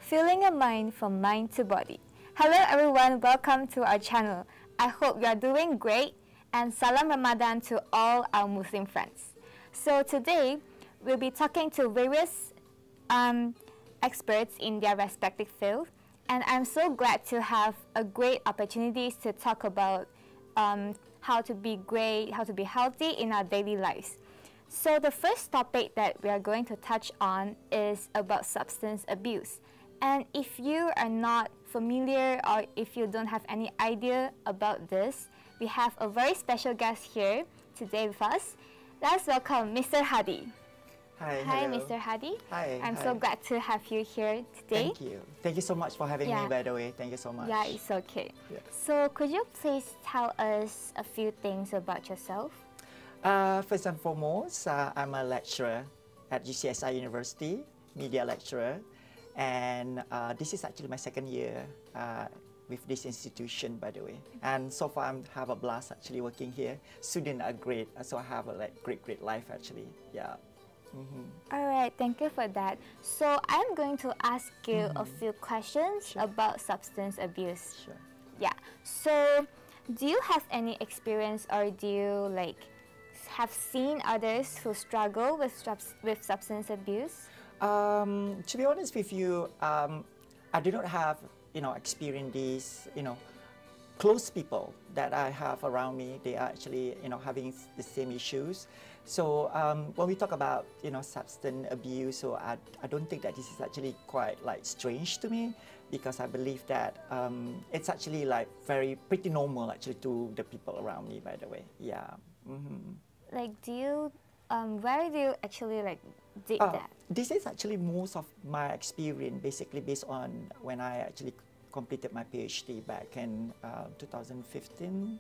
Filling a mind from mind to body. Hello everyone, welcome to our channel. I hope you are doing great and Salam Ramadan to all our Muslim friends. So today, we'll be talking to various experts in their respective field, and I'm so glad to have a great opportunities to talk about how to be great, how to be healthy in our daily lives. So the first topic that we are going to touch on is about substance abuse. And if you are not familiar or if you don't have any idea about this, we have a very special guest here today with us. Let's welcome Mr. Hadi. Hi, Hi, hello. Mr. Hadi. Hi. I'm so glad to have you here today. Thank you. Thank you so much for having me, by the way. Thank you so much. Yeah, it's okay. Yeah. So could you please tell us a few things about yourself? First and foremost, I'm a lecturer at UCSI University, media lecturer. And this is actually my second year with this institution, by the way. And so far, I have a blast actually working here. Students are great, so I have a great life actually. Yeah. All right, thank you for that. So I'm going to ask you a few questions about substance abuse. Sure. Yeah. So, do you have any experience, or do you have seen others who struggle with substance abuse? To be honest with you, I do not have, experience these, close people that I have around me. They are actually, having the same issues. So when we talk about, substance abuse, so I don't think that this is actually quite strange to me, because I believe that it's actually pretty normal actually to the people around me, by the way. Yeah. Do you, where do you actually did that? This is actually most of my experience, basically based on when I actually completed my PhD back in 2015.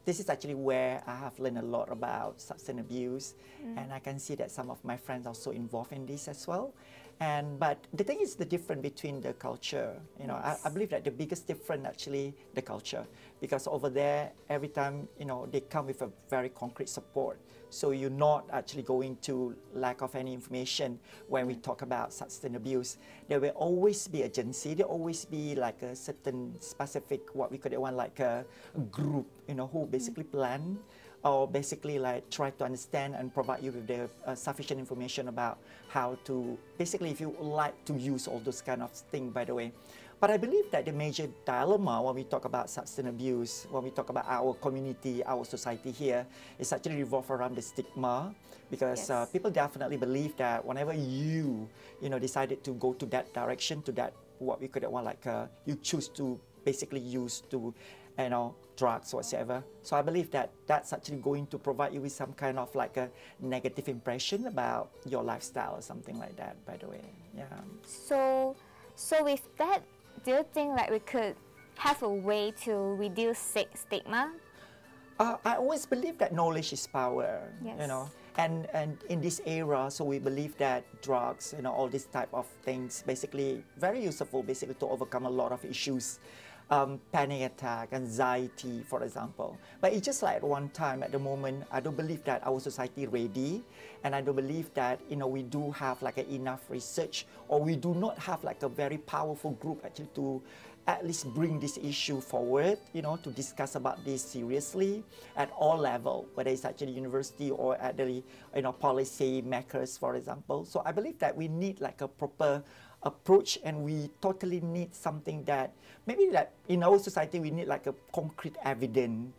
This is actually where I have learned a lot about substance abuse, and I can see that some of my friends are also involved in this as well. But the thing is the difference between the culture. I believe that the biggest difference actually the culture, because over there every time they come with a very concrete support. So you're not actually going to lack of any information when we talk about substance abuse. There will always be agency. There will always be a certain specific, what we could want a group, who basically plan or basically try to understand and provide you with the sufficient information about how to, basically if you like to use all those kind of things, by the way. But I believe that the major dilemma when we talk about substance abuse, when we talk about our community, our society here, is actually revolve around the stigma, because people definitely believe that whenever you decided to go to that direction, to that what we could want you choose to basically use to drugs or whatsoever. So I believe that that's actually going to provide you with some kind of a negative impression about your lifestyle or something like that, by the way. Yeah. So with that, do you think we could have a way to reduce stigma? I always believe that knowledge is power. Yes. And in this era, so we believe that drugs, all these type of things, basically very useful, basically to overcome a lot of issues. Panic attack, anxiety, for example. But it's just at one time, at the moment, I don't believe that our society is ready, and I don't believe that we do have enough research, or we do not have a very powerful group actually to at least bring this issue forward, to discuss about this seriously at all levels, whether it's actually university or at the policy makers, for example. So I believe that we need a proper approach, and we totally need something that maybe in our society we need a concrete evidence,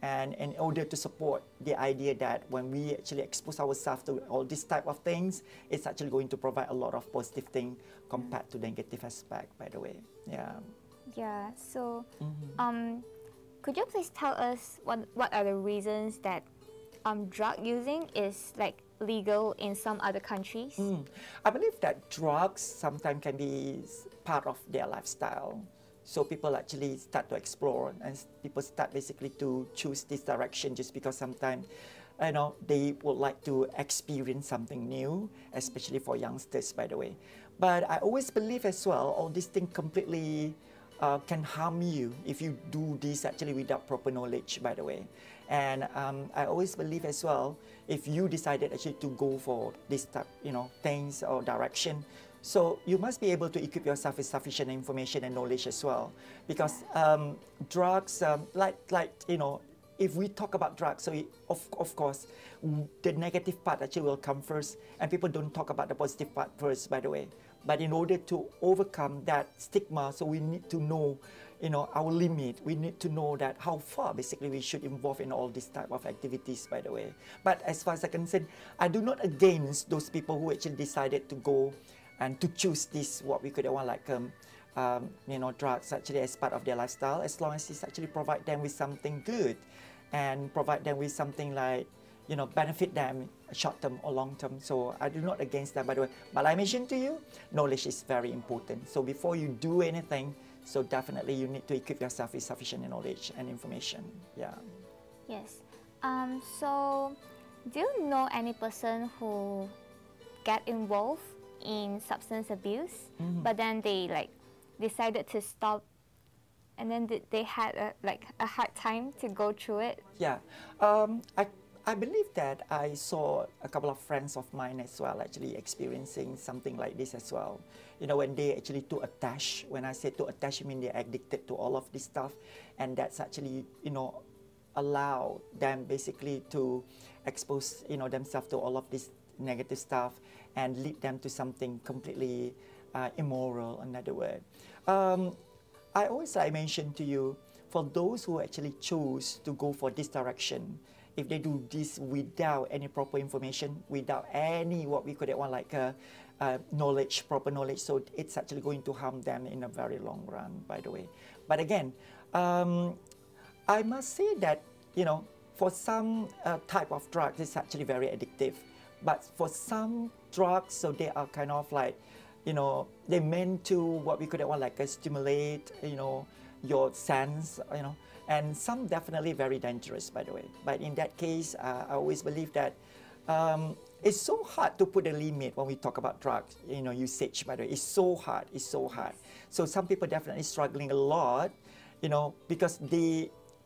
and in order to support the idea that when we actually expose ourselves to all these type of things, it's actually going to provide a lot of positive thing compared to the negative aspect, by the way. Yeah. Yeah. So, could you please tell us what are the reasons that drug using is legal in some other countries? I believe that drugs sometimes can be part of their lifestyle. So people actually start to explore, and people start basically to choose this direction just because sometimes they would like to experience something new, especially for youngsters, by the way. But I always believe as well, all these things completely can harm you if you do this actually without proper knowledge, by the way. And I always believe as well, if you decided actually to go for this type, things or direction, so you must be able to equip yourself with sufficient information and knowledge as well. Because drugs, if we talk about drugs, so of course, the negative part actually will come first, and people don't talk about the positive part first, by the way. But in order to overcome that stigma, so we need to know, our limit. We need to know that how far basically we should involve in all this type of activities, by the way. But as far as I'm concerned, I do not against those people who actually decided to go and to choose this, what we could want like drugs actually as part of their lifestyle, as long as it's actually provide them with something good and provide them with something like, benefit them short term or long term. So I do not against that, by the way. But I mentioned to you, knowledge is very important. So before you do anything, so definitely you need to equip yourself with sufficient knowledge and information. Yeah. Yes. So do you know any person who get involved in substance abuse, but then they decided to stop, and then they had a hard time to go through it? Yeah. I believe that I saw a couple of friends of mine as well actually experiencing something like this as well. When they actually too attached, when I say too attached, I mean they're addicted to all of this stuff, and that's actually, allow them basically to expose, themselves to all of this negative stuff and lead them to something completely immoral, another word. I always mentioned to you, for those who actually choose to go for this direction, if they do this without any proper information, without any what we could want like knowledge, proper knowledge, so it's actually going to harm them in a very long run, by the way. But again, I must say that, for some type of drugs, it's actually very addictive. But for some drugs, so they are kind of like, they're meant to what we could want like stimulate, your sense, and some definitely very dangerous, by the way. But in that case, I always believe that it's so hard to put a limit when we talk about drugs, usage, by the way. It's so hard, it's so hard. So some people definitely struggling a lot, because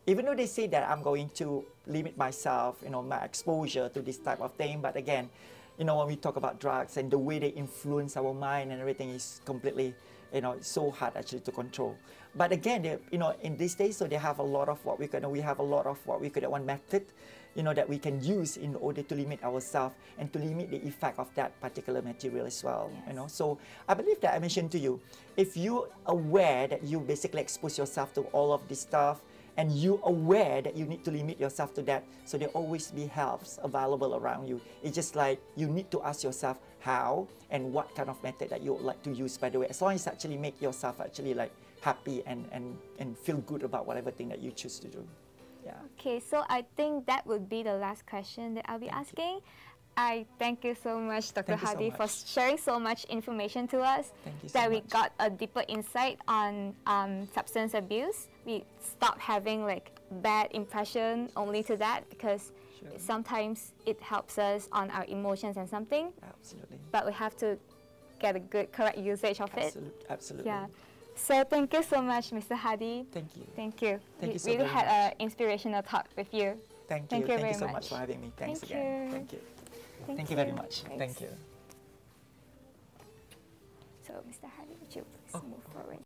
even though they say that I'm going to limit myself, my exposure to this type of thing, but again, when we talk about drugs and the way they influence our mind and everything is completely, it's so hard actually to control. But again, in these days, so they have a lot of what we have a lot of what we could one method, that we can use in order to limit ourselves and to limit the effect of that particular material as well. Yes. So I believe that I mentioned to you, if you're aware that you basically expose yourself to all of this stuff, and you aware that you need to limit yourself to that, so there always be helps available around you. It's just like you need to ask yourself how and what kind of method that you would like to use, by the way, as long as actually make yourself actually like happy and feel good about whatever thing that you choose to do. Yeah. Okay, so I think that would be the last question that I'll be asking. I thank you so much, Dr. Hadi, for sharing so much information to us. Thank you so that we much. got a deeper insight on substance abuse. We stopped having like bad impression only to that, because sometimes it helps us on our emotions and something. Absolutely. But we have to get a good, correct usage of it. Absolutely. Yeah. So thank you so much, Mr. Hadi. Thank you. Thank you. Thank you so We really very had much. an inspirational talk with you. Thank you. Thank you so very much for having me. Thanks Thank again. you. Thank you. Thank you very much. Thanks. Thank you. So, Mr. Hadi, would you please move forward?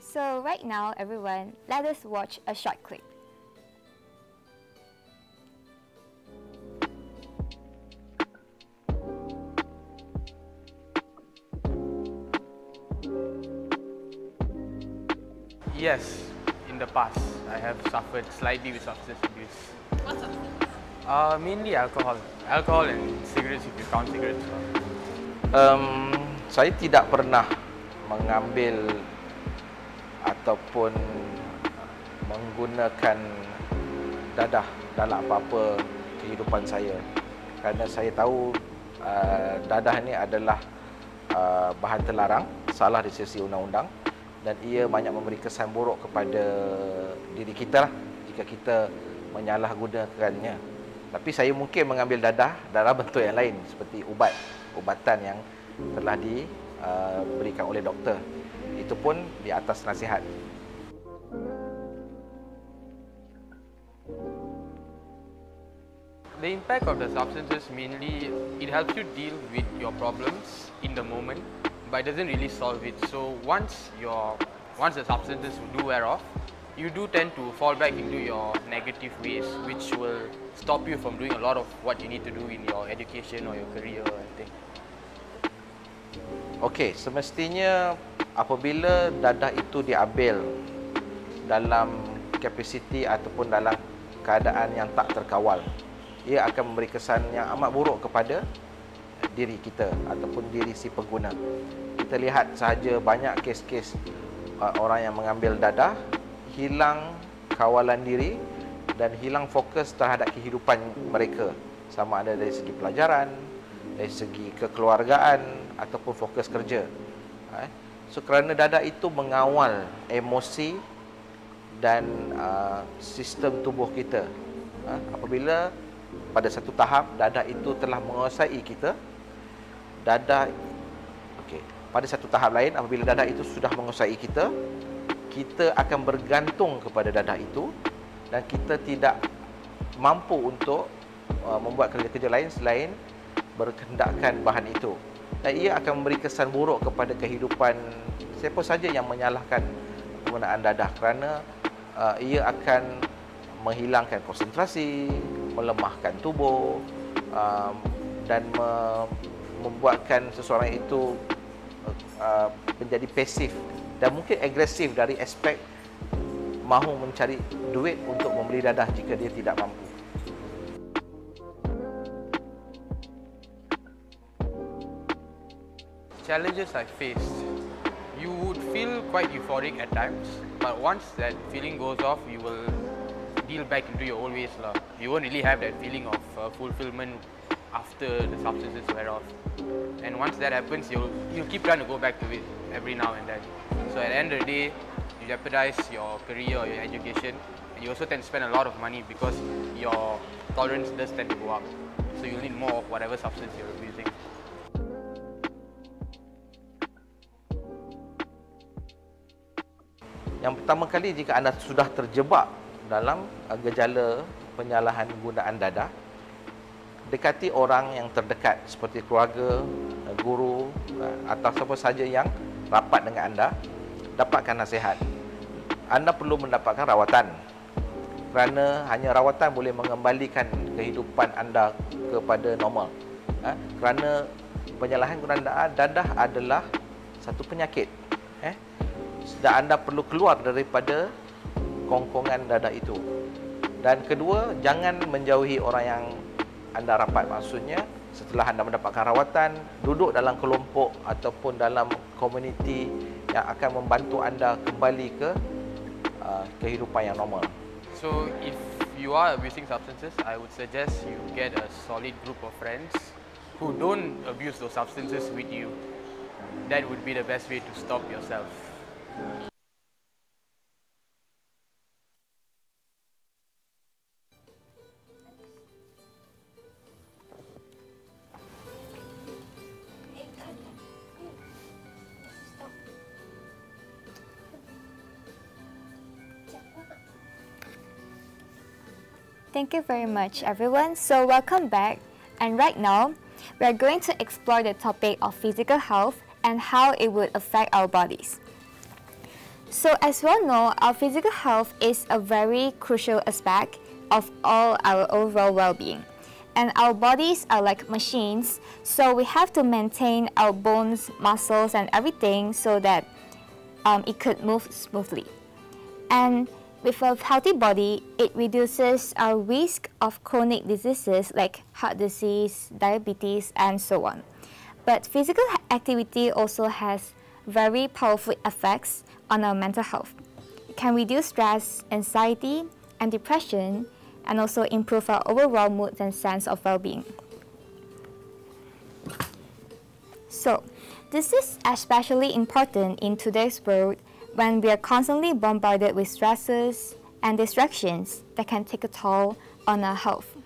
So right now, everyone, let us watch a short clip. Yes, in the past, I have suffered slightly with substance abuse. What substance? Mainly alcohol and cigarettes, if you count cigarettes. Saya tidak pernah mengambil ataupun menggunakan dadah dalam apa-apa kehidupan saya, kerana saya tahu dadah ini adalah bahan terlarang, salah di sisi undang-undang, dan ia banyak memberi kesan buruk kepada diri kita lah jika kita menyalahgunakannya. Tapi saya mungkin mengambil dadah dalam bentuk yang lain seperti ubatan yang telah diberikan oleh doktor. Itu pun di atas nasihat. The impact of the substances mainly, it helps you deal with your problems in the moment, but it doesn't really solve it. So once the substances do wear off, you do tend to fall back into your negative ways, which will stop you from doing a lot of what you need to do in your education or your career, I think. Okey, semestinya apabila dadah itu diambil dalam kapasiti ataupun dalam keadaan yang tak terkawal, ia akan memberi kesan yang amat buruk kepada diri kita ataupun diri si pengguna. Kita lihat sahaja banyak kes-kes orang yang mengambil dadah, hilang kawalan diri dan hilang fokus terhadap kehidupan mereka, sama ada dari segi pelajaran, dari segi kekeluargaan ataupun fokus kerja. So kerana dadah itu mengawal emosi dan sistem tubuh kita. Apabila pada satu tahap dadah itu telah menguasai kita, pada satu tahap lain apabila dadah itu sudah menguasai kita, kita akan bergantung kepada dadah itu dan kita tidak mampu untuk membuat kerja-kerja lain selain berkehendakkan bahan itu. Dan ia akan memberi kesan buruk kepada kehidupan siapa saja yang menyalahkan penggunaan dadah, kerana ia akan menghilangkan konsentrasi, melemahkan tubuh dan membuatkan seseorang itu menjadi pasif dan mungkin agresif dari aspek mahu mencari duit untuk membeli dadah jika dia tidak mampu. Challenges I faced, you would feel quite euphoric at times, but once that feeling goes off, you will deal back into your old ways lah. You won't really have that feeling of fulfillment after the substances wear off. And once that happens, you'll keep trying to go back to it every now and then. So at the end of the day, you jeopardize your career or your education, and you also tend to spend a lot of money because your tolerance does tend to go up. So you'll need more of whatever substance you're abusing. Yang pertama kali, jika anda sudah terjebak dalam gejala penyalahan gunaan dadah, dekati orang yang terdekat seperti keluarga, guru atau siapa saja yang rapat dengan anda, dapatkan nasihat. Anda perlu mendapatkan rawatan, kerana hanya rawatan boleh mengembalikan kehidupan anda kepada normal. Kerana penyalahan gunaan dadah adalah satu penyakit, dan anda perlu keluar daripada kongkongan dadah itu. Dan kedua, jangan menjauhi orang yang anda rapat. Maksudnya, setelah anda mendapatkan rawatan, duduk dalam kelompok ataupun dalam komuniti yang akan membantu anda kembali ke kehidupan yang normal. So if you are abusing substances, I would suggest you get a solid group of friends who don't abuse those substances with you. That would be the best way to stop yourself. Thank you very much, everyone. So welcome back. And right now, we are going to explore the topic of physical health and how it would affect our bodies. So as we all know, our physical health is a very crucial aspect of all our overall well-being. And our bodies are like machines, so we have to maintain our bones, muscles, and everything so that it could move smoothly. And with a healthy body, it reduces our risk of chronic diseases like heart disease, diabetes, and so on. But physical activity also has very powerful effects on our mental health. It can reduce stress, anxiety, and depression, and also improve our overall mood and sense of well-being. So, this is especially important in today's world when we are constantly bombarded with stresses and distractions that can take a toll on our health.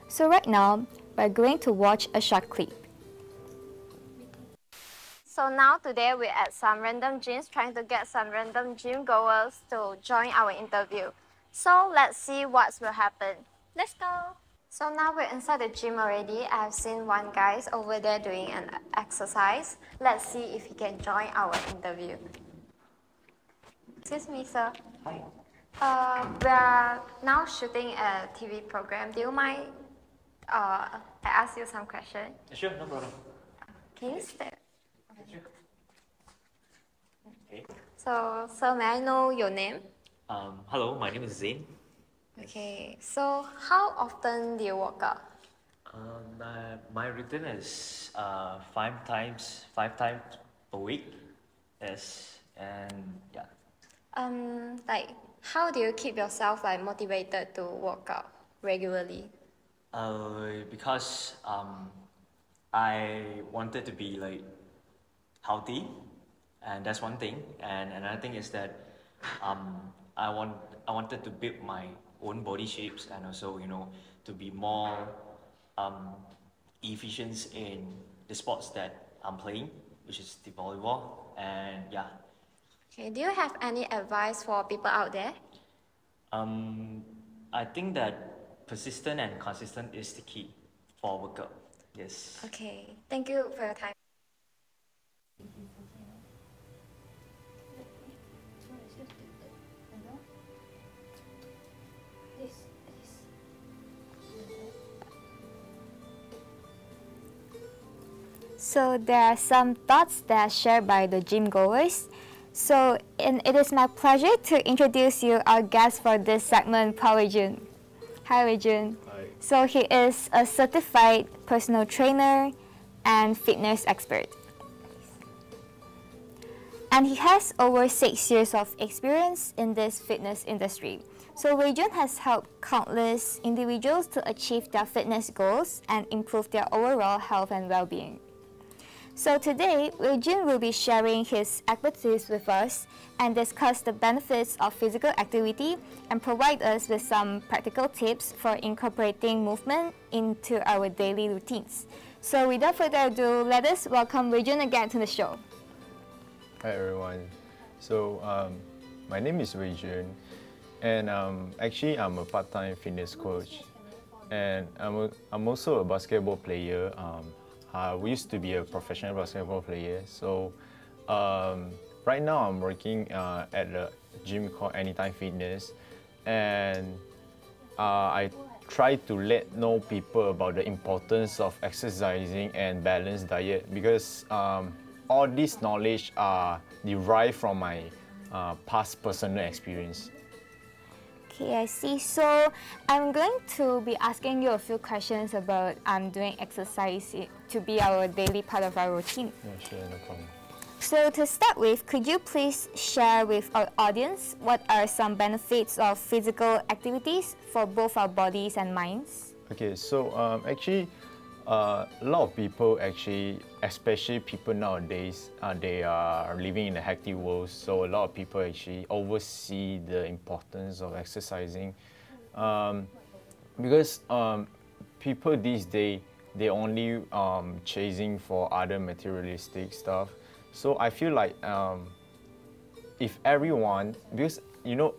So right now, we're going to watch a short clip. So now today we're at some random gyms trying to get some random gym goers to join our interview. So let's see what will happen. Let's go. So now we're inside the gym already. I have seen one guy over there doing an exercise. Let's see if he can join our interview. Excuse me, sir. Hi. We are now shooting a TV program. Do you mind I ask you some questions? Sure, no problem. Can you stay? Sure. Okay. So, sir, may I know your name? Hello, my name is Zain. Okay, so how often do you work out? My routine is five times a week. Yes, and yeah. Like, how do you keep yourself like motivated to work out regularly? Because I wanted to be like healthy, and that's one thing. And another thing is that I wanted to build my own body shapes, and also to be more efficient in the sports that I'm playing, which is the volleyball. And yeah. Okay, do you have any advice for people out there? I think that persistent and consistent is the key for workout. Yes. Okay, thank you for your time. So there are some thoughts that are shared by the gym goers. So it is my pleasure to introduce you our guest for this segment, Paul Jun. Hi, Jun. Hi. So he is a certified personal trainer and fitness expert. And he has over 6 years of experience in this fitness industry. So Jun has helped countless individuals to achieve their fitness goals and improve their overall health and well-being. So today, Jun will be sharing his expertise with us and discuss the benefits of physical activity and provide us with some practical tips for incorporating movement into our daily routines. So without further ado, let us welcome Jun again to the show. Hi everyone. So my name is Jun, and actually I'm a part-time fitness coach, and I'm also a basketball player. We used to be a professional basketball player. So right now I'm working at a gym called Anytime Fitness, and I try to let know people about the importance of exercising and balanced diet, because all this knowledge are derived from my past personal experience. Okay, I see. So I'm going to be asking you a few questions about doing exercise to be our daily part of our routine. Yeah, sure, no problem. So to start with, could you please share with our audience what are some benefits of physical activities for both our bodies and minds? Okay, so actually, a lot of people actually, especially people nowadays, they are living in a hectic world. So a lot of people actually oversee the importance of exercising, because people these days, they only chasing for other materialistic stuff. So I feel like if everyone, because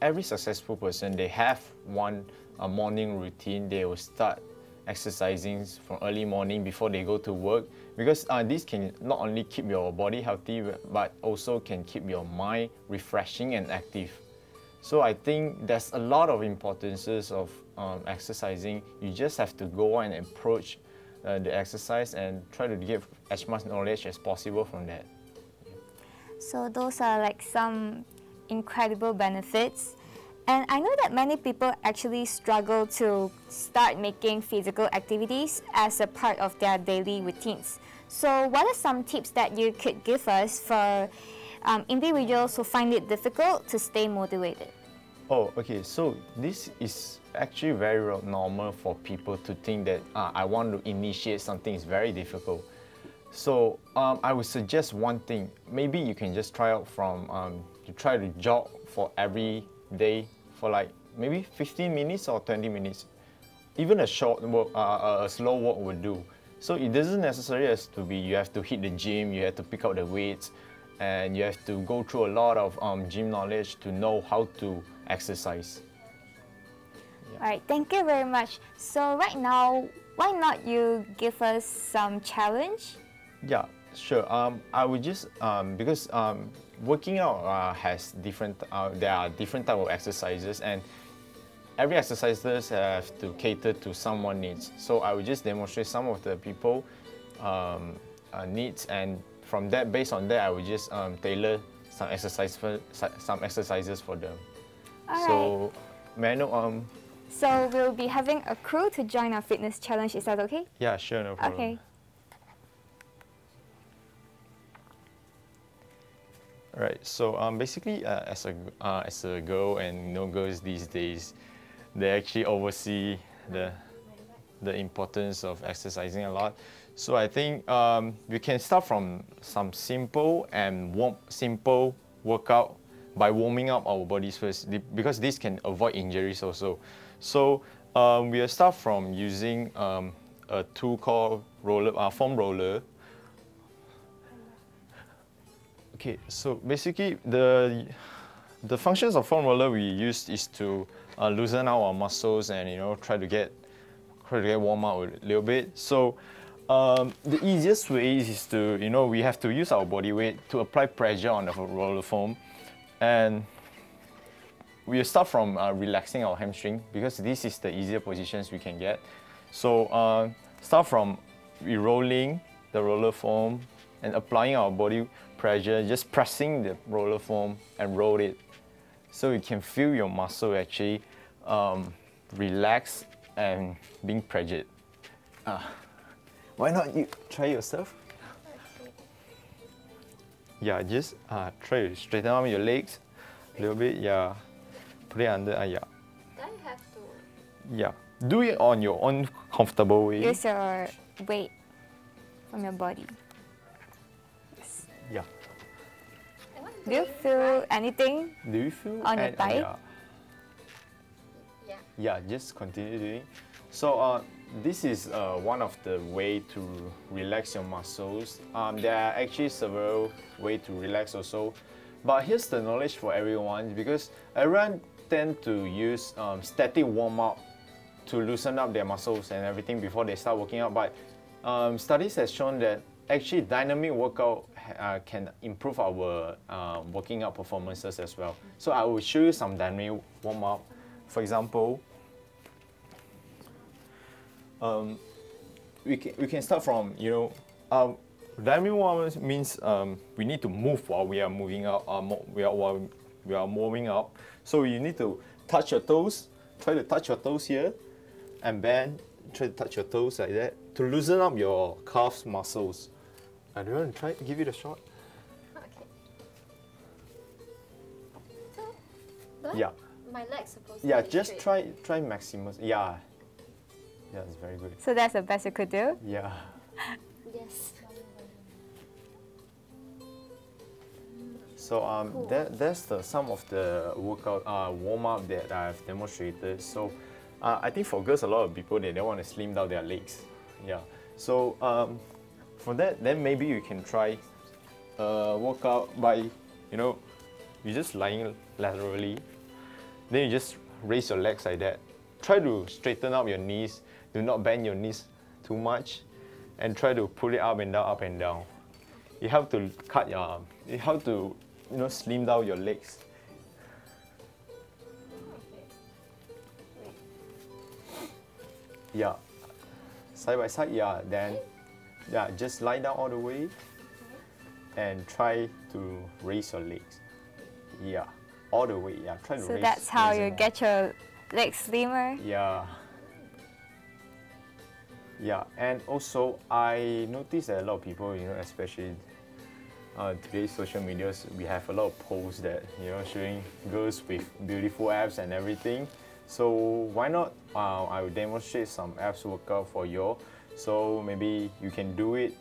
every successful person, they have one morning routine. They will start exercising from early morning before they go to work, because this can not only keep your body healthy but also can keep your mind refreshing and active. So I think there's a lot of importances of exercising. You just have to go on and approach the exercise and try to get as much knowledge as possible from that. So those are like some incredible benefits. And I know that many people actually struggle to start making physical activities as a part of their daily routines. So what are some tips that you could give us for individuals who find it difficult to stay motivated? Oh, okay. So this is actually very normal for people to think that I want to initiate something is very difficult. So I would suggest one thing. Maybe you can just try out from you try to jog for every day for like maybe 15 minutes or 20 minutes. Even a short walk, a slow walk would do. So it doesn't necessarily have to be you have to hit the gym, you have to pick up the weights, and you have to go through a lot of gym knowledge to know how to exercise. All right, thank you very much. So right now, why not you give us some challenge? Yeah, sure. I would just because working out has different. There are different type of exercises, and every exercises have to cater to someone's needs. So I will just demonstrate some of the people needs, and from that, based on that, I will just tailor some exercises for them. All so, right. may I know So we'll be having a crew to join our fitness challenge. Is that okay? Yeah, sure, no problem. Okay. Right. So basically, as a girl and girls these days, they actually oversee the importance of exercising a lot. So I think we can start from some simple workout by warming up our bodies first, because this can avoid injuries also. So we'll start from using a tool called foam roller. Okay, so basically the functions of foam roller we use is to loosen our muscles and try to get warm up a little bit. So the easiest way is to we have to use our body weight to apply pressure on the roller foam, and we'll start from relaxing our hamstring, because this is the easier positions we can get. So start from rolling the roller foam and applying our body pressure, just pressing the roller foam and roll it, so you can feel your muscle actually relax and being pressured. Why not you try yourself? Yeah, just try to straighten out your legs a little bit. Yeah, put it under. Yeah. Then you have to. Yeah, do it on your own comfortable way. Use your weight from your body. Yeah. Do you feel anything Do you feel on your thigh? Yeah. Yeah, just continue doing. So this is one of the way to relax your muscles. There are actually several ways to relax also, but here's the knowledge for everyone, because everyone tend to use static warm up to loosen up their muscles and everything before they start working out. But studies have shown that actually dynamic workout can improve our working out performances as well. So I will show you some dynamic warm up. For example, we can start from dynamic warm up means we need to move while we are moving up. While we are warming up. So you need to touch your toes. Try to touch your toes here, and bend. Try to touch your toes like that to loosen up your calves muscles. Do you want to try? Give it a shot. Okay. So, do I- Yeah. My legs supposed to Yeah, be just straight. try maximum. Yeah. Yeah, it's very good. So that's the best you could do? Yeah. Yes. So that's some of the workout warm up that I've demonstrated. So I think for girls, a lot of people they want to slim down their legs. Yeah. So for that, then maybe you can try workout by you just lying laterally. Then you just raise your legs like that. Try to straighten up your knees. Do not bend your knees too much, and try to pull it up and down, up and down. You have to you have to slim down your legs. Yeah, side by side. Yeah, then just lie down all the way, and try to raise your legs. Yeah, all the way. Yeah, try to raise. So that's how raise you them up. get your legs slimmer? Yeah. Yeah, and also I noticed that a lot of people, especially today's social medias, we have a lot of posts that showing girls with beautiful abs and everything. So why not? I will demonstrate some abs workout for you. So maybe you can do it.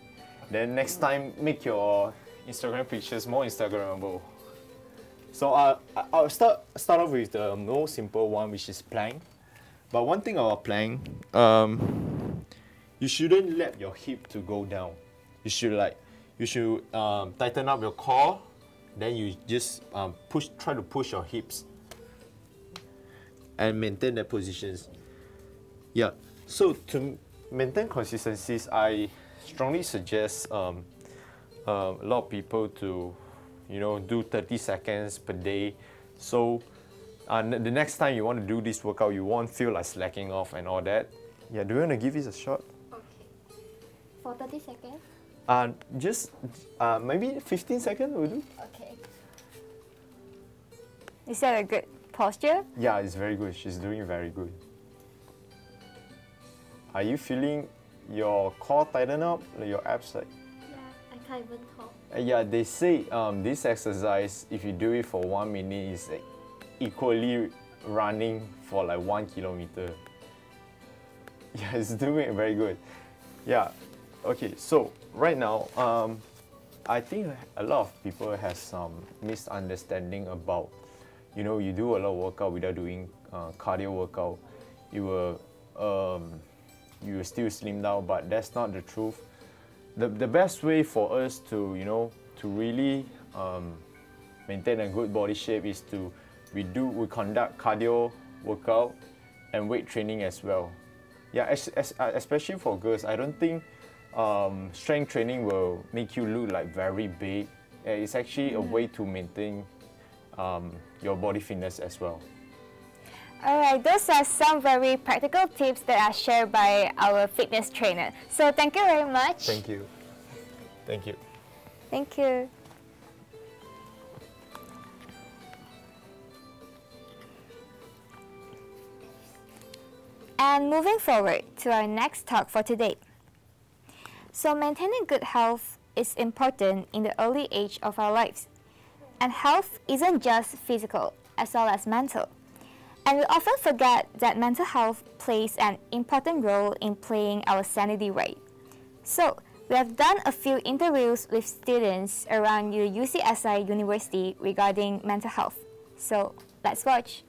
Then next time, make your Instagram pictures more Instagrammable. So I'll start off with the most simple one, which is plank. But one thing about plank, you shouldn't let your hip to go down. You should tighten up your core. Then you just try to push your hips and maintain their positions. Yeah. So to maintain consistencies, I strongly suggest a lot of people to, do 30 seconds per day. So the next time you want to do this workout, you won't feel like slacking off and all that. Yeah. Do you want to give this a shot? Okay. For 30 seconds? Just maybe 15 seconds will do. Okay. Is that a good posture? Yeah, it's very good. She's doing very good. Are you feeling your core tighten up, your abs like? Yeah, I can't even talk. Yeah, they say this exercise, if you do it for 1 minute, is like equally running for like 1 kilometer. Yeah, it's doing very good. Yeah. Okay, so right now, I think a lot of people have some misunderstanding about, you do a lot of workout without doing cardio workout, you will still slim down, but that's not the truth. The best way for us to, to really maintain a good body shape is we conduct cardio workout and weight training as well. Yeah, especially for girls, I don't think strength training will make you look like very big. It's actually a way to maintain your body fitness as well. Alright, those are some very practical tips that are shared by our fitness trainer. So thank you very much. Thank you. Thank you. Thank you. And moving forward to our next talk for today. So maintaining good health is important in the early age of our lives. And health isn't just physical as well as mental. And we often forget that mental health plays an important role in playing our sanity right. So we have done a few interviews with students around the UCSI University regarding mental health. So let's watch.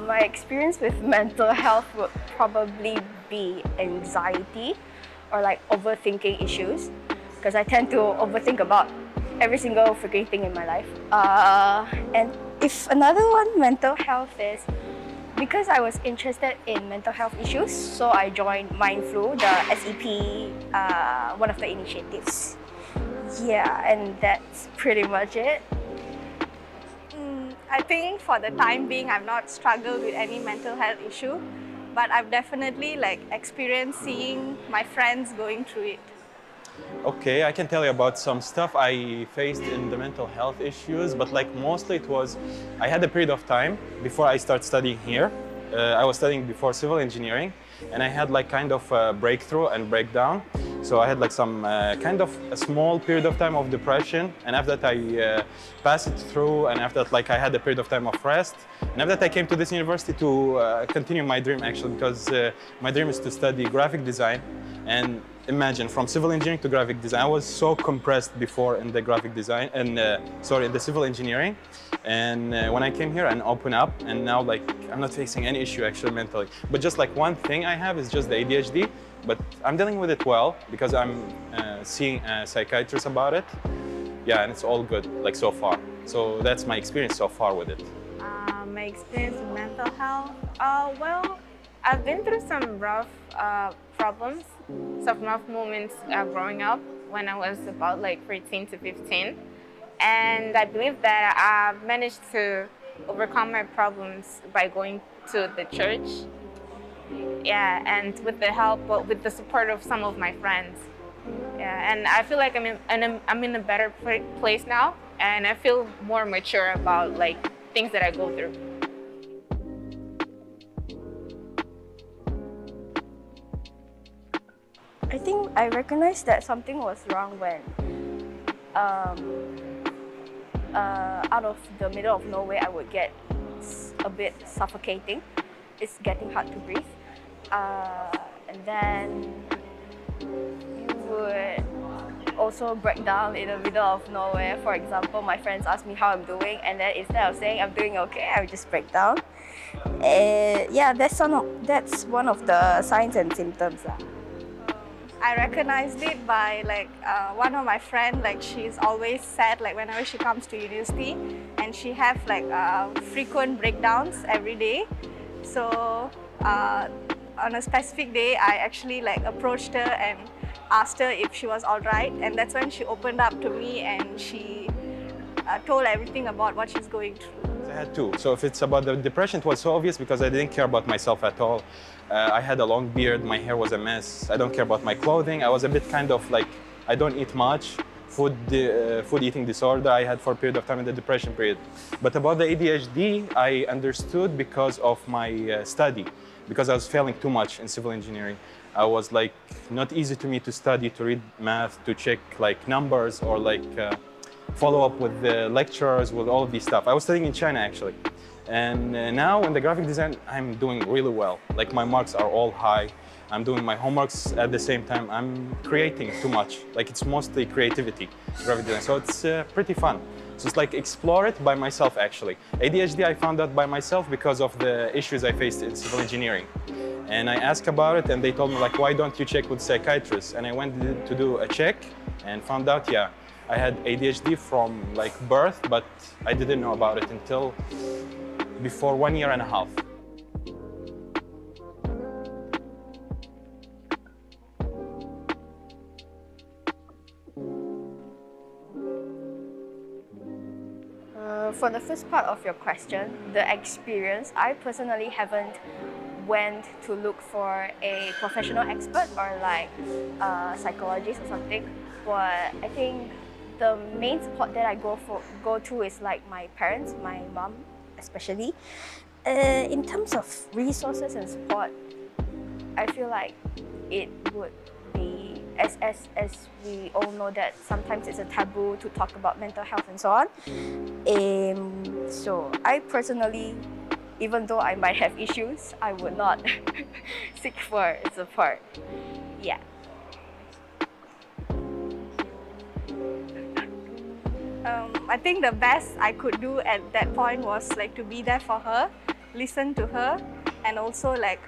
My experience with mental health would probably be anxiety or like overthinking issues, because I tend to overthink about every single freaking thing in my life. And if another one, mental health, is because I was interested in mental health issues, so I joined MindFlu, the SEP, one of the initiatives. Yeah, and that's pretty much it. I think for the time being, I've not struggled with any mental health issue, but I've definitely experienced seeing my friends going through it. Okay, I can tell you about some stuff I faced in the mental health issues, but mostly it was, I had a period of time before I started studying here. I was studying before civil engineering, and I had kind of a breakthrough and breakdown. So I had some kind of a small period of time of depression, and after that I passed it through, and after that I had a period of time of rest. And after that I came to this university to continue my dream, actually, because my dream is to study graphic design. And imagine, from civil engineering to graphic design, I was so compressed before in the graphic design, and in the civil engineering. And when I came here and opened up, and now I'm not facing any issue actually mentally. But just one thing I have is just the ADHD. But I'm dealing with it well because I'm seeing a psychiatrist about it. Yeah, and it's all good so far. So that's my experience so far with it. My experience with mental health, well, I've been through some rough problems, some rough moments growing up when I was about 13 to 15. And I believe that I've managed to overcome my problems by going to the church. Yeah, and with the help, with the support of some of my friends. Yeah, and I feel like I'm in a better place now, and I feel more mature about like things that I go through. I think I recognized that something was wrong when out of the middle of nowhere I would get a bit suffocating. It's getting hard to breathe. And then you would also break down in the middle of nowhere. For example, my friends ask me how I'm doing, and then instead of saying I'm doing okay, I would just break down. Yeah, that's one of the signs and symptoms. I recognized it by like one of my friends, like she's always sad like whenever she comes to university, and she have like frequent breakdowns every day. So on a specific day, I actually like approached her and asked her if she was all right, and that's when she opened up to me and she told everything about what she's going through. I had two. So if it's about the depression, it was so obvious because I didn't care about myself at all. I had a long beard, my hair was a mess. I don't care about my clothing. I was a bit kind of like, I don't eat much. Food eating disorder I had for a period of time in the depression period. But about the ADHD, I understood because of my study, because I was failing too much in civil engineering. I was like, not easy to me to study, to read math, to check like numbers or like follow up with the lecturers, with all of these stuff. I was studying in China actually. And now in the graphic design, I'm doing really well. Like my marks are all high. I'm doing my homeworks at the same time. I'm creating too much. Like it's mostly creativity, graphic design. So it's pretty fun. So it's like explore it by myself actually. ADHD I found out by myself because of the issues I faced in civil engineering. And I asked about it and they told me like, why don't you check with psychiatrists? And I went to do a check and found out, yeah, I had ADHD from like birth, but I didn't know about it until before 1.5 years. For the first part of your question, the experience, I personally haven't went to look for a professional expert or like a psychologist or something, but I think the main support that I go to is like my parents, my mom especially. In terms of resources and support, I feel like it would be, as we all know that sometimes it's a taboo to talk about mental health and so on. So I personally, even though I might have issues, I would not seek for support. Yeah. I think the best I could do at that point was like to be there for her, listen to her, and also like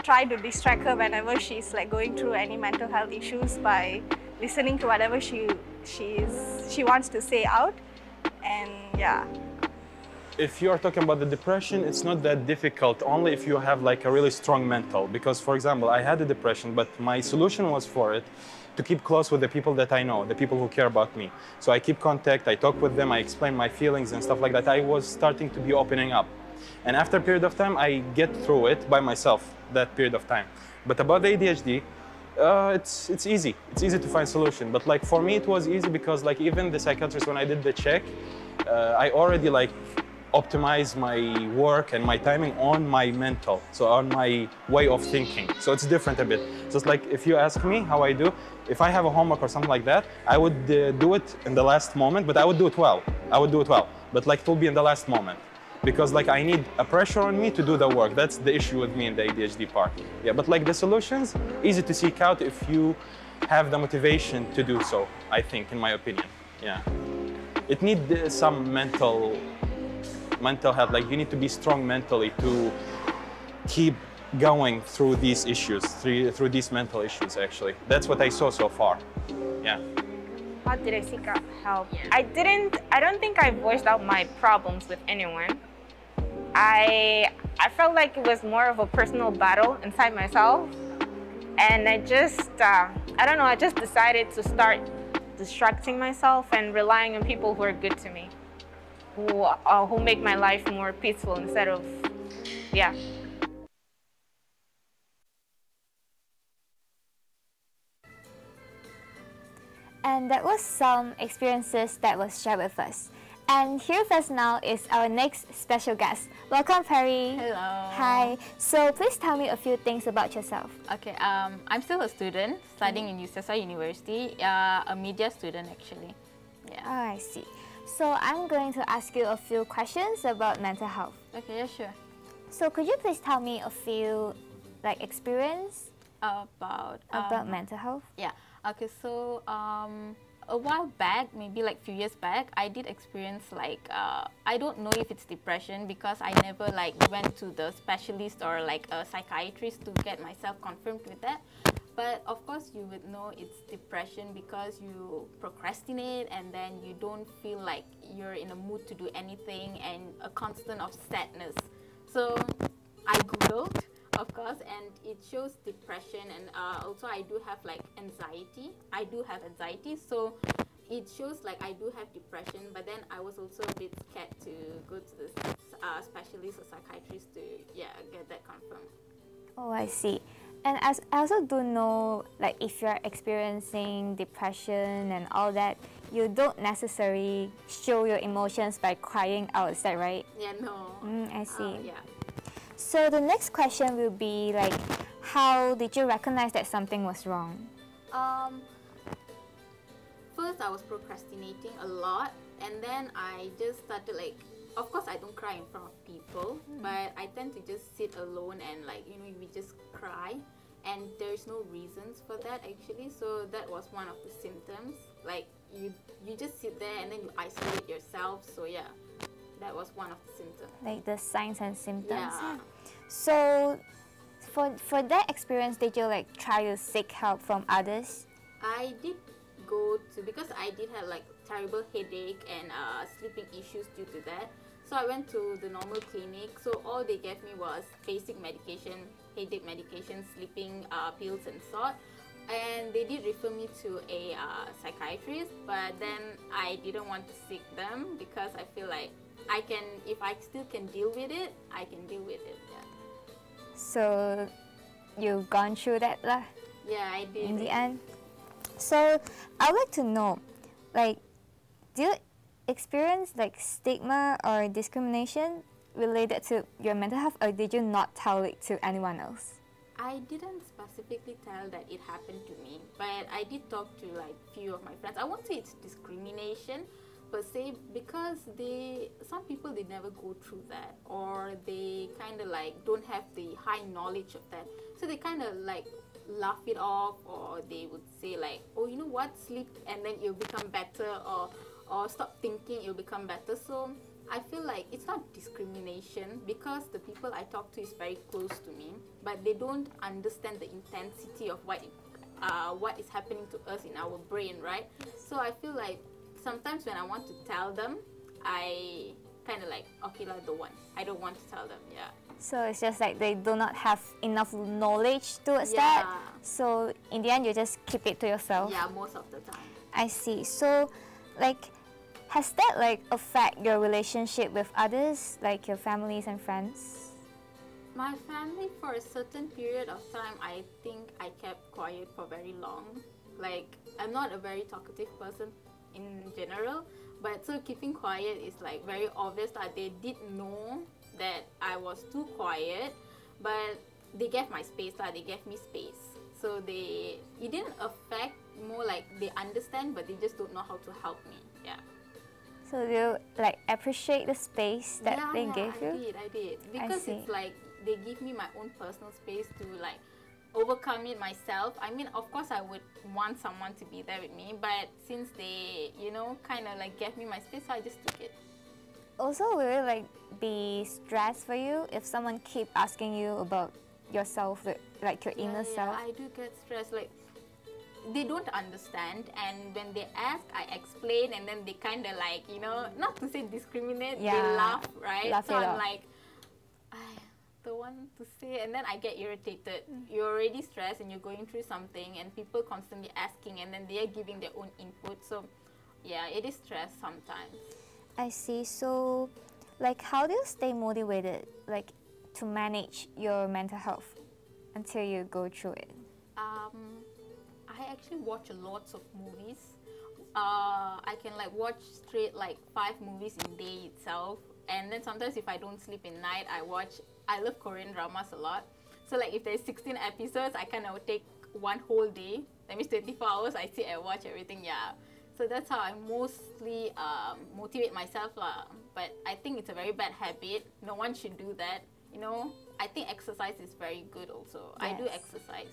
try to distract her whenever she's like going through any mental health issues by listening to whatever she wants to say out. And yeah. If you're talking about the depression, it's not that difficult, only if you have like a really strong mental. Because for example, I had a depression, but my solution was for it to keep close with the people that I know, the people who care about me. So I keep contact, I talk with them, I explain my feelings and stuff like that. I was starting to be opening up. And after a period of time, I get through it by myself, that period of time. But about the ADHD, it's easy. It's easy to find solution. But like for me, it was easy because like even the psychiatrist, when I did the check, I already like optimize my work and my timing on my mental, so on my way of thinking. So it's different a bit. So it's like if you ask me how I do, if I have a homework or something like that, I would do it in the last moment, but I would do it well. I would do it well, but like it will be in the last moment. Because like I need a pressure on me to do the work. That's the issue with me in the ADHD part. Yeah, but like the solutions, easy to seek out if you have the motivation to do so, I think, in my opinion. Yeah. It needs some mental health, like you need to be strong mentally to keep going through these issues, through these mental issues actually. That's what I saw so far. Yeah. How did I seek out help? I don't think I voiced out my problems with anyone. I felt like it was more of a personal battle inside myself. And I just, I don't know, I just decided to start distracting myself and relying on people who are good to me. Who make my life more peaceful instead of, yeah. And that was some experiences that was shared with us. And here with us now is our next special guest. Welcome, Perry. Hello. Hi. So please tell me a few things about yourself. Okay, I'm still a student studying in UCSI University, a media student actually. Yeah. Oh, I see. So I'm going to ask you a few questions about mental health. Okay, yeah, sure. So could you please tell me a few experience About mental health? Yeah. Okay, so a while back, maybe like few years back, I did experience I don't know if it's depression because I never went to the specialist or a psychiatrist to get myself confirmed with that. But of course you would know it's depression because you procrastinate and then you don't feel like you're in a mood to do anything and a constant of sadness. So I googled, of course, and it shows depression, and also I do have anxiety. I do have anxiety, so it shows I do have depression, but then I was also a bit scared to go to the specialist or psychiatrist to get that confirmed. Oh, I see. And I also do know if you're experiencing depression and all that, you don't necessarily show your emotions by crying out, is that right? Yeah, no. I see. Yeah. So the next question will be how did you recognize that something was wrong? First I was procrastinating a lot, and then I just started of course I don't cry in front of people, but I tend to just sit alone and we just cry, and there's no reasons for that actually. So that was one of the symptoms. You just sit there and then you isolate yourself. So yeah, that was one of the symptoms. Like the signs and symptoms. Yeah. So for that experience, did you try to seek help from others? I did go to, because I did have terrible headache and sleeping issues due to that. So I went to the normal clinic. So all they gave me was basic medication, headache medication, sleeping pills and sort. And they did refer me to a psychiatrist, but then I didn't want to seek them because I feel like if I still can deal with it, I can deal with it. Yeah. So you've gone through that lah? Yeah, I did. In the end. So I would like to know, do you experience stigma or discrimination related to your mental health, or did you not tell it to anyone else? I didn't specifically tell that it happened to me, but I did talk to few of my friends. I won't say it's discrimination per se, because some people they never go through that, or they kind of don't have the high knowledge of that, so they kind of laugh it off, or they would say oh, you know what, sleep and then you'll become better, or stop thinking, you'll become better. So I feel it's not discrimination because the people I talk to is very close to me, but they don't understand the intensity of what is happening to us in our brain, right? So I feel sometimes when I want to tell them, I kind of okay, I don't want to tell them. Yeah. So it's just they do not have enough knowledge towards that. So in the end, you just keep it to yourself. Yeah, most of the time. I see. So has that affect your relationship with others, your families and friends? My family, for a certain period of time, I think I kept quiet for very long. I'm not a very talkative person in general, but so keeping quiet is very obvious that they did know that I was too quiet, but they gave my space, they gave me space. So it didn't affect, more they understand, but they just don't know how to help me. Yeah. So do you appreciate the space that they gave you? I did. Because it's they give me my own personal space to overcome it myself. I mean, of course I would want someone to be there with me, but since they, kind of gave me my space, so I just took it. Also, will it be stress for you if someone keep asking you about yourself, your inner self? I do get stressed. They don't understand, and when they ask, I explain, and then they kind of not to say discriminate, they laugh, right? Laugh so I'm I don't want to say, and then I get irritated. You're already stressed and you're going through something, and people constantly asking, and then they are giving their own input. So yeah, it is stress sometimes. I see. So how do you stay motivated to manage your mental health until you go through it? I actually watch lots of movies I can like watch straight like 5 movies in a day itself. And then sometimes if I don't sleep in night, I love Korean dramas a lot. So like if there's 16 episodes, I kind of take one whole day. That means 24 hours, I sit and watch everything, yeah. So that's how I mostly motivate myself lah. But I think it's a very bad habit. No one should do that. You know, I think exercise is very good also. Yes. I do exercise.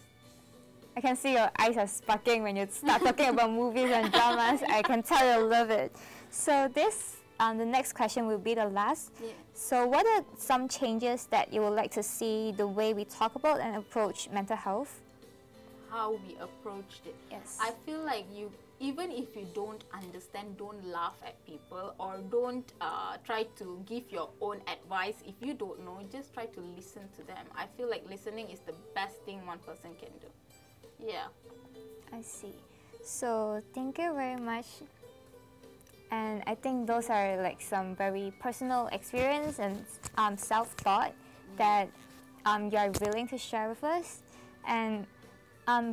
I can see your eyes are sparkling when you start talking about movies and dramas. I can tell you love it. So the next question will be the last. Yeah. So what are some changes that you would like to see the way we talk about and approach mental health? How we approached it. Yes. I feel like even if you don't understand, don't laugh at people or don't try to give your own advice. If you don't know, just try to listen to them. I feel like listening is the best thing one person can do. Yeah. I see. So thank you very much. And I think those are like some very personal experience and self-thought that you are willing to share with us. And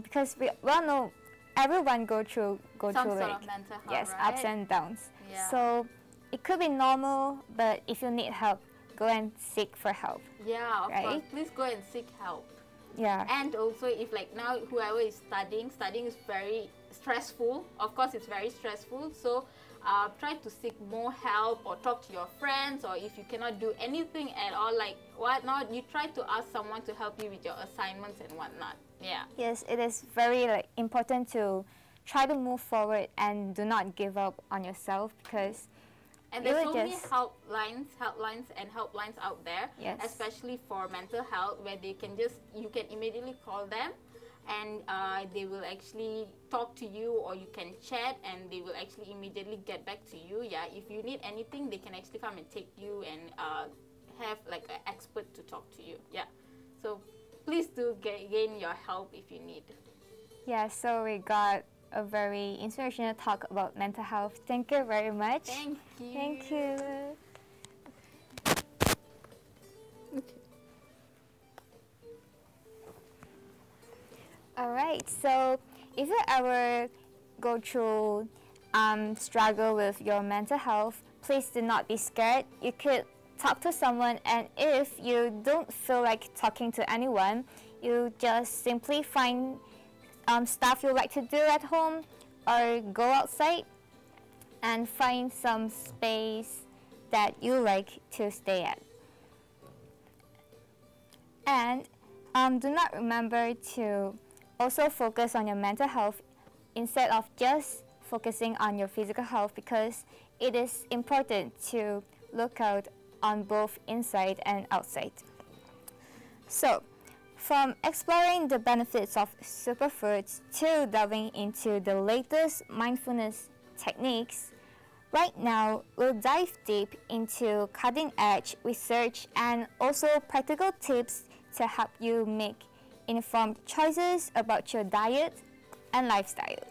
because we all know everyone go through some like sort of mental health, yes, right? ups and downs. Yeah. So it could be normal, but if you need help, go and seek for help. Yeah, of right? course. Please go and seek help. Yeah. And also, if like now whoever is studying is very stressful. Of course, it's very stressful. So try to seek more help or talk to your friends. Or if you cannot do anything at all, like whatnot, you try to ask someone to help you with your assignments and whatnot. Yeah. Yes, it is very important to try to move forward and do not give up on yourself, because and there's so many helplines out there, yes, especially for mental health, where you can immediately call them, and they will actually talk to you, or you can chat and they will actually immediately get back to you. Yeah, if you need anything, they can actually come and take you and have like an expert to talk to you. Yeah, so please do gain your help if you need. Yeah, so we got a very inspirational talk about mental health. Thank you very much. Thank you. Thank you. Okay. Alright, so if you ever go through struggle with your mental health, please do not be scared. You could talk to someone, and if you don't feel like talking to anyone, you just simply find stuff you like to do at home, or go outside and find some space that you like to stay at. And do not remember to also focus on your mental health instead of just focusing on your physical health, because it is important to look out on both inside and outside. So, from exploring the benefits of superfoods to delving into the latest mindfulness techniques, right now we'll dive deep into cutting-edge research and also practical tips to help you make informed choices about your diet and lifestyle.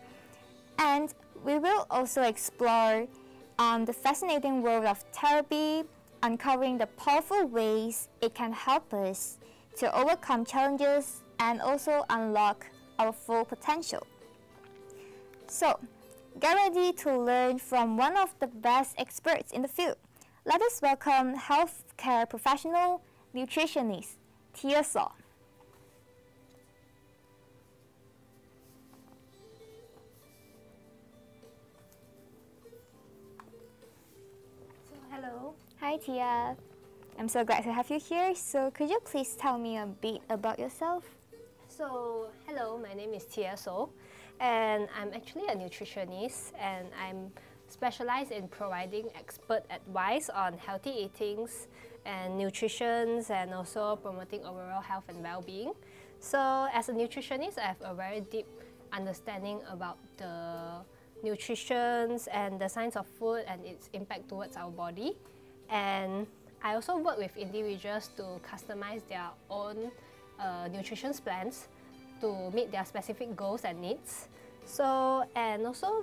And we will also explore the fascinating world of therapy, uncovering the powerful ways it can help us to overcome challenges and also unlock our full potential. So, get ready to learn from one of the best experts in the field. Let us welcome healthcare professional, nutritionist, Tia Saw. Hello. Hi Tia. I'm so glad to have you here. So could you please tell me a bit about yourself? So, hello, my name is Tia So, and I'm actually a nutritionist, and I'm specialized in providing expert advice on healthy eatings and nutrition, and also promoting overall health and well-being. So as a nutritionist, I have a very deep understanding about the nutrition and the science of food and its impact towards our body. And I also work with individuals to customize their own nutrition plans to meet their specific goals and needs. So, and also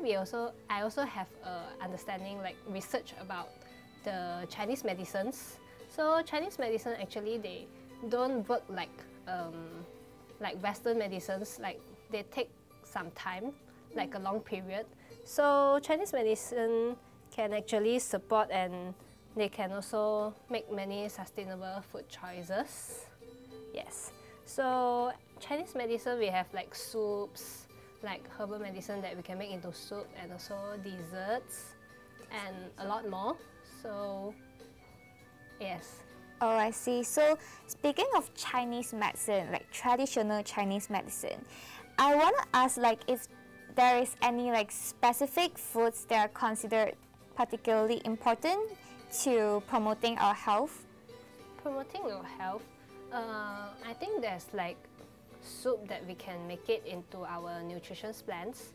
I also have understanding, like research about the Chinese medicines. So Chinese medicine, actually they don't work like Western medicines. Like they take some time, like a long period. So Chinese medicine can actually support, and they can also make many sustainable food choices. Yes. So Chinese medicine, we have like soups, like herbal medicine that we can make into soup, and also desserts, and a lot more. So yes. Oh, I see. So speaking of Chinese medicine, like traditional Chinese medicine, I want to ask like if there is any like specific foods that are considered particularly important to promoting our health? Promoting our health, I think there's like soup that we can make it into our nutrition plans,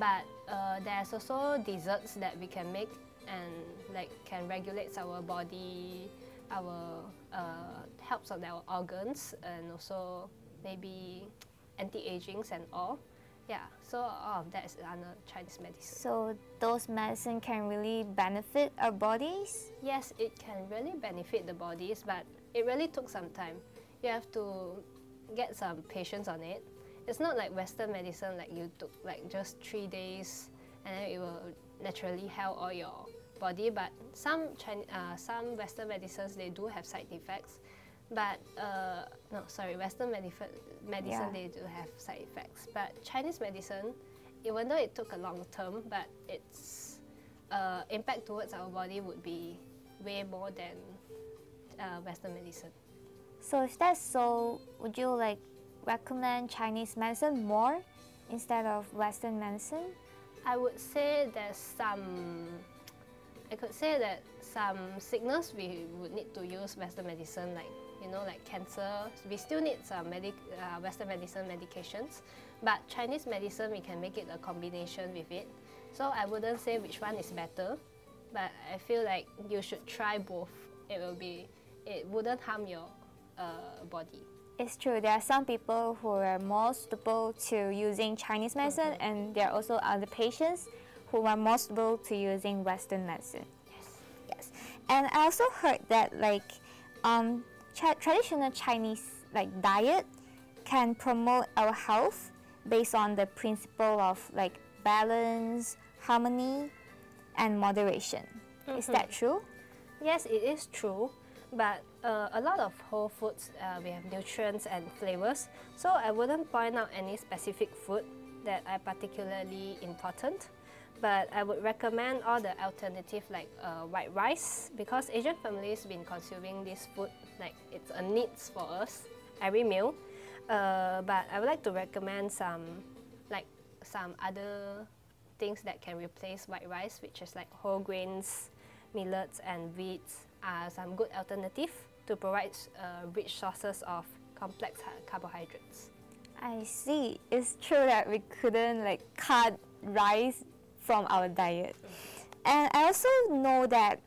but there's also desserts that we can make and like can regulate our body, our helps on our organs, and also maybe anti-agings and all. Yeah, so all of that is under Chinese medicine. So those medicine can really benefit our bodies? Yes, it can really benefit the bodies, but it really took some time. You have to get some patience on it. It's not like Western medicine, like you took like just 3 days and then it will naturally heal all your body. But some Western medicines, they do have side effects. But Western medicine they do have side effects. But Chinese medicine, even though it took a long term, but its impact towards our body would be way more than Western medicine. So if that's so, would you like recommend Chinese medicine more instead of Western medicine? I would say I could say that some sickness we would need to use Western medicine, like like cancer. We still need some Western medicine medications, but Chinese medicine we can make it a combination with it. So I wouldn't say which one is better, but I feel like you should try both. It wouldn't harm your body. It's true. There are some people who are more suitable to using Chinese medicine, and there are also other patients who are more suitable to using Western medicine. Yes. And I also heard that like traditional Chinese like diet can promote our health based on the principle of like balance, harmony, and moderation. Is that true? Yes, it is true. But a lot of whole foods, we have nutrients and flavors. So I wouldn't point out any specific food that are particularly important. But I would recommend all the alternative like white rice, because Asian families been consuming this food like it's a needs for us every meal. But I would like to recommend some other things that can replace white rice, which is like whole grains, millets, and wheats are some good alternative to provide rich sources of complex carbohydrates. I see. It's true that we couldn't like cut rice from our diet. And I also know that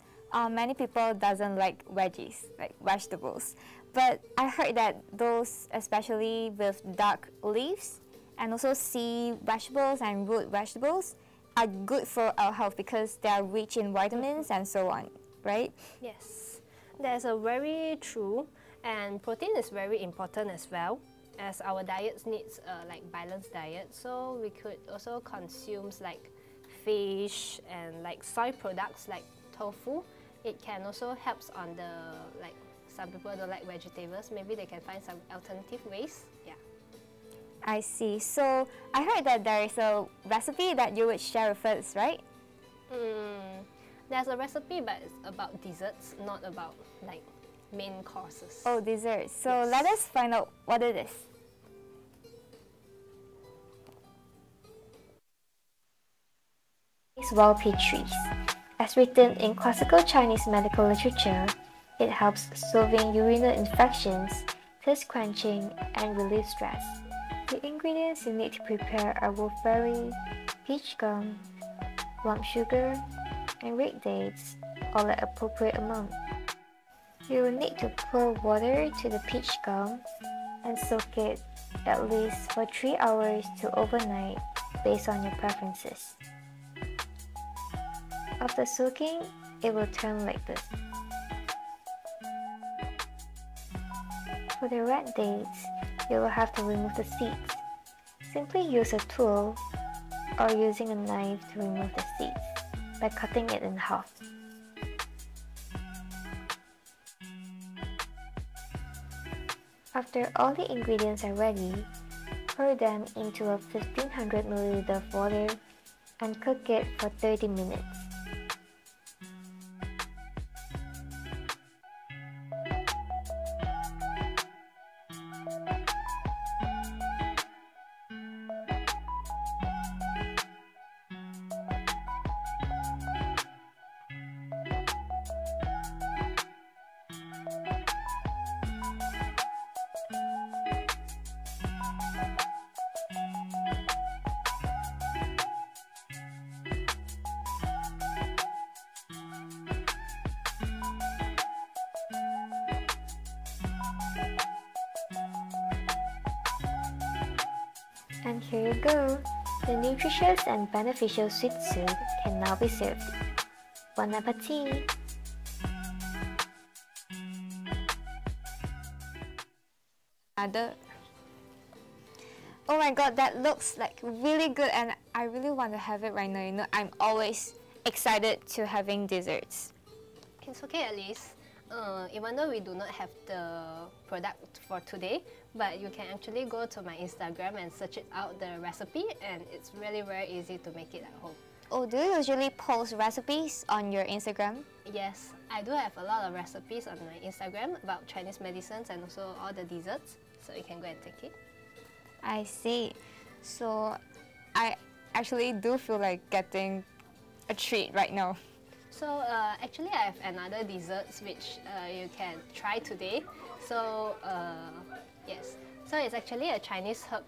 many people doesn't like veggies, like vegetables. But I heard that those, especially with dark leaves, and also sea vegetables and root vegetables, are good for our health because they are rich in vitamins and so on, right? Yes, that's a very true. And protein is very important as well, as our diet needs like balanced diet. So we could also consume like fish and like soy products like tofu. It can also helps on the like some people don't like vegetables. Maybe they can find some alternative ways. Yeah. I see. So I heard that there is a recipe that you would share with us, right? There's a recipe, but it's about desserts, not about like main courses. Oh, desserts. So let us find out what it is. Wild peach trees. As written in classical Chinese medical literature, it helps solving urinary infections, thirst quenching, and relieve stress. The ingredients you need to prepare are wolfberry, peach gum, lump sugar, and red dates, all at appropriate amount. You will need to pour water to the peach gum and soak it at least for 3 hours to overnight based on your preferences. After soaking, it will turn like this. For the red dates, you will have to remove the seeds. Simply use a tool or using a knife to remove the seeds by cutting it in half. After all the ingredients are ready, pour them into a 1500 ml of water and cook it for 30 minutes. And here you go! The nutritious and beneficial sweet soup can now be served. Bon appetit! Oh my god, that looks like really good and I really want to have it right now. You know, I'm always excited to having desserts. It's okay, Alice. Even though we do not have the product for today, but you can actually go to my Instagram and search it out, the recipe, and it's really very easy to make it at home. Oh, do you usually post recipes on your Instagram? Yes, I do have a lot of recipes on my Instagram about Chinese medicines and also all the desserts, so you can go and take it. I see. So I actually do feel like getting a treat right now. So actually I have another desserts which you can try today. So yes, so it's actually a Chinese herb,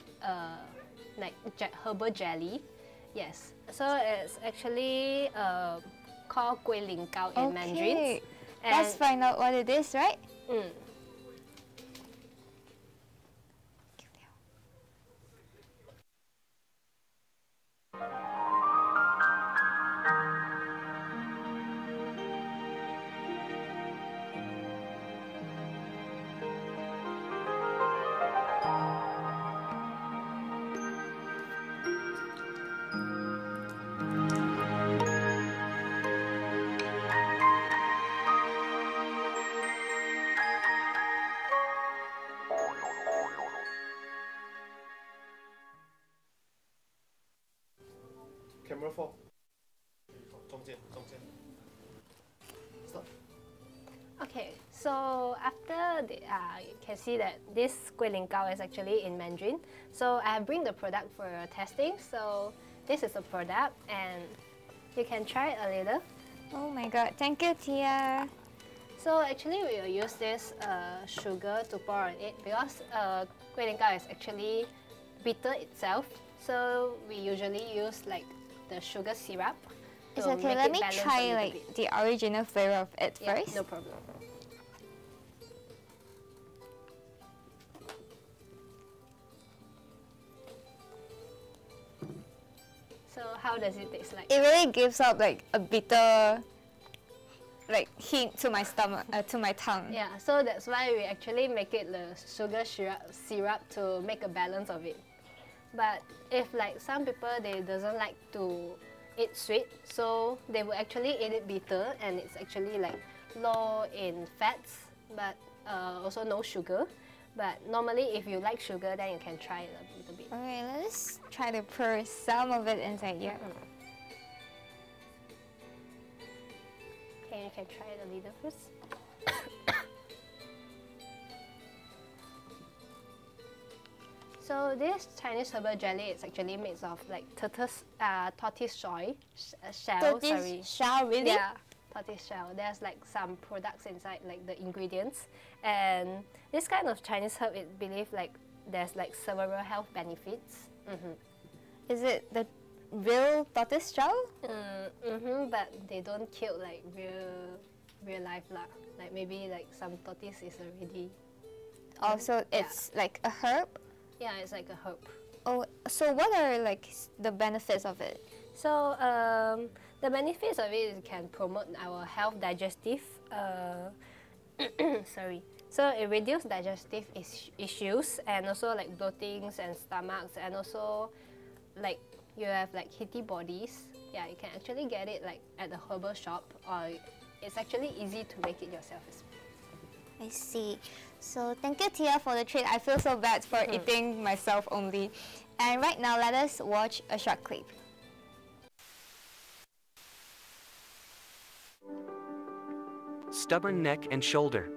like herbal jelly. Yes, so it's actually called Gui Ling Gao in Mandarin. Let's find out what it is, right? Camera 4，中间。Stop. Okay, so after you can see that this Gui Ling Gao is actually in Mandarin. So I have bring the product for testing. So this is the product and you can try it a little. Oh my god, thank you, Tia. So actually we will use this sugar to pour on it because Gui Ling Gao is actually bitter itself. So we usually use like the sugar syrup. It's okay, let me try like the original flavor of it first. No problem. So how does it taste like? It really gives up like a bitter like hint to my stomach, to my tongue. Yeah, so that's why we actually make it the sugar syrup to make a balance of it. But if like some people they doesn't like to eat sweet, so they will actually eat it bitter and it's actually like low in fats, but also no sugar. But normally if you like sugar, then you can try it a little bit. Okay, let's try to pour some of it inside here. Okay, you can try it a little first. So this Chinese herbal jelly is actually made of like tortoise shell. Shell, really? Yeah, tortoise shell. There's like some products inside, like the ingredients, and this kind of Chinese herb, it believed like there's like several health benefits. Is it the real tortoise shell? But they don't kill like real life lah. Like maybe like some tortoise is already. Oh, so it's like a herb? Yeah, it's like a herb. Oh, so what are like the benefits of it? So the benefits of it is it can promote our health digestive. Sorry. So it reduces digestive issues and also like bloatings and stomachs and also like you have like hitty bodies, yeah, you can actually get it like at the herbal shop, or it's actually easy to make it yourself as well. I see. So thank you, Tia, for the treat. I feel so bad for eating myself only. And right now, let us watch a short clip. Stubborn neck and shoulder.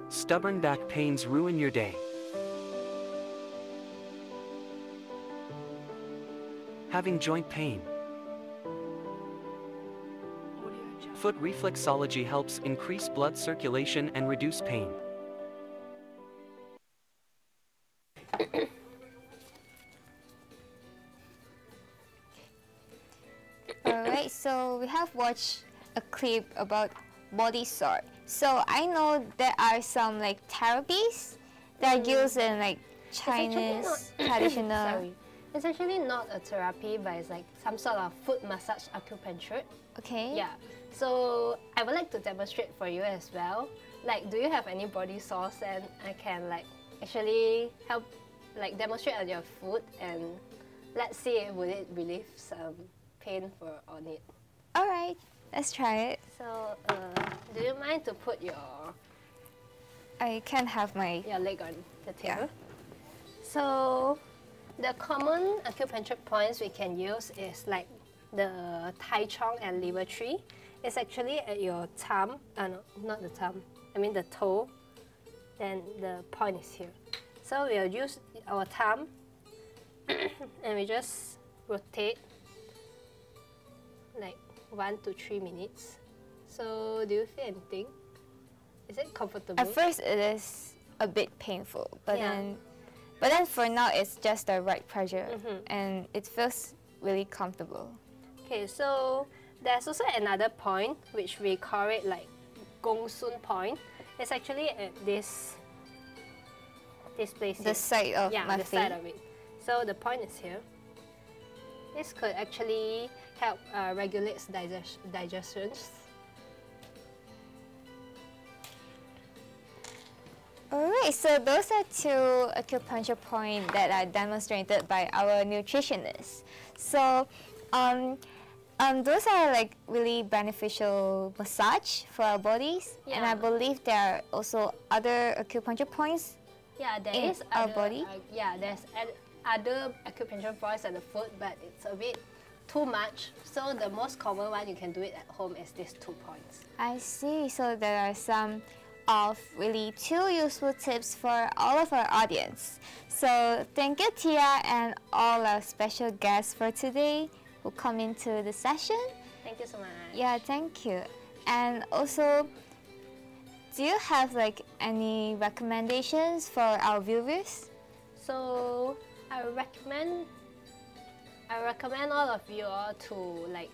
Stubborn back pains ruin your day. Having joint pain. Foot reflexology helps increase blood circulation and reduce pain. Alright, so we have watched a clip about body sore. So I know there are some like therapies that are used in like Chinese traditional. Sorry. It's actually not a therapy, but it's like some sort of foot massage acupuncture. Okay. Yeah. So I would like to demonstrate for you as well. Like, do you have any body sores, and I can like actually help like demonstrate on your foot, and let's see would it relieve some pain on it. All right, let's try it. So, do you mind to put your I can have your leg on the table? Yeah. So, the common acupuncture points we can use is like the Tai Chong and liver tree. It's actually at your thumb, no, not the thumb, I mean the toe, then the point is here. So we'll use our thumb and we just rotate like 1 to 3 minutes. So do you feel anything? Is it comfortable? At first it is a bit painful, but then for now it's just the right pressure and it feels really comfortable. Okay, so there's also another point which we call it like Gong Sun point. It's actually at this place here. The side of my the feet. side of it. So the point is here. This could actually help regulate digestions. Alright, so those are 2 acupuncture points that are demonstrated by our nutritionist. So those are like really beneficial massage for our bodies, and I believe there are also other acupuncture points in our body. There's other acupuncture points at the foot, but it's a bit too much. So the most common one you can do it at home is these 2 points. I see. So there are some of really 2 useful tips for all of our audience. So thank you, Tia, and all our special guests for today who come into the session. Thank you so much. Yeah, thank you. And also, do you have like any recommendations for our viewers? So I recommend all of you all to like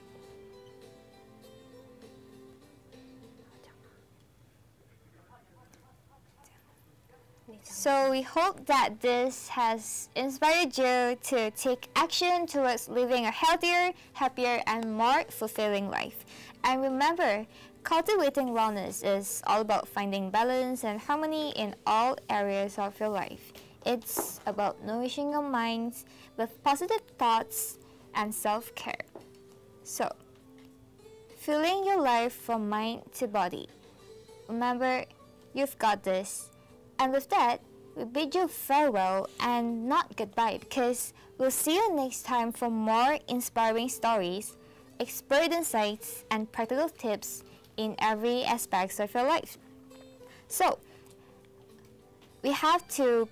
So we hope that this has inspired you to take action towards living a healthier, happier, and more fulfilling life. And remember, cultivating wellness is all about finding balance and harmony in all areas of your life. It's about nourishing your minds with positive thoughts and self-care. So, filling your life from mind to body. Remember, you've got this. And with that, we bid you farewell and not goodbye, because we'll see you next time for more inspiring stories, expert insights, and practical tips in every aspect of your life. So, we have to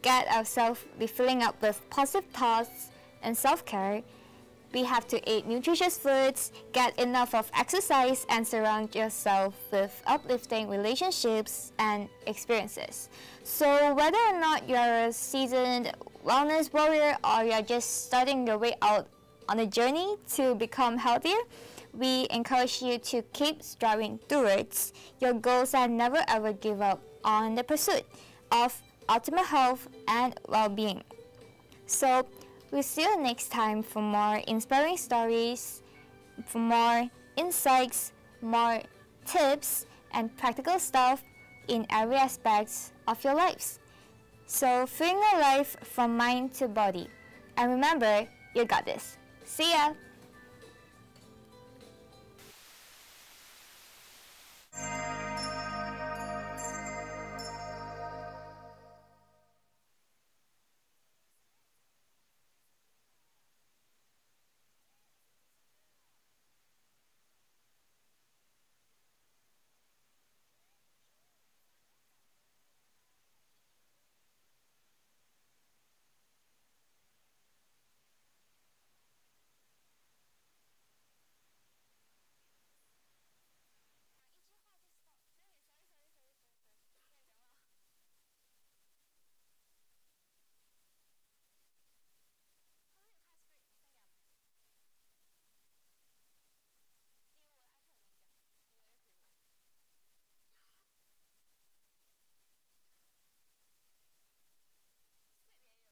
get ourselves filling up with positive thoughts and self-care. We have to eat nutritious foods, get enough of exercise, and surround yourself with uplifting relationships and experiences. So whether or not you're a seasoned wellness warrior or you're just starting your way out on a journey to become healthier, we encourage you to keep striving towards your goals and never ever give up on the pursuit of optimal health and well-being. So we'll see you next time for more inspiring stories, for more insights, more tips, and practical stuff in every aspect of your lives. So, feeling alive from mind to body. And remember, you got this. See ya!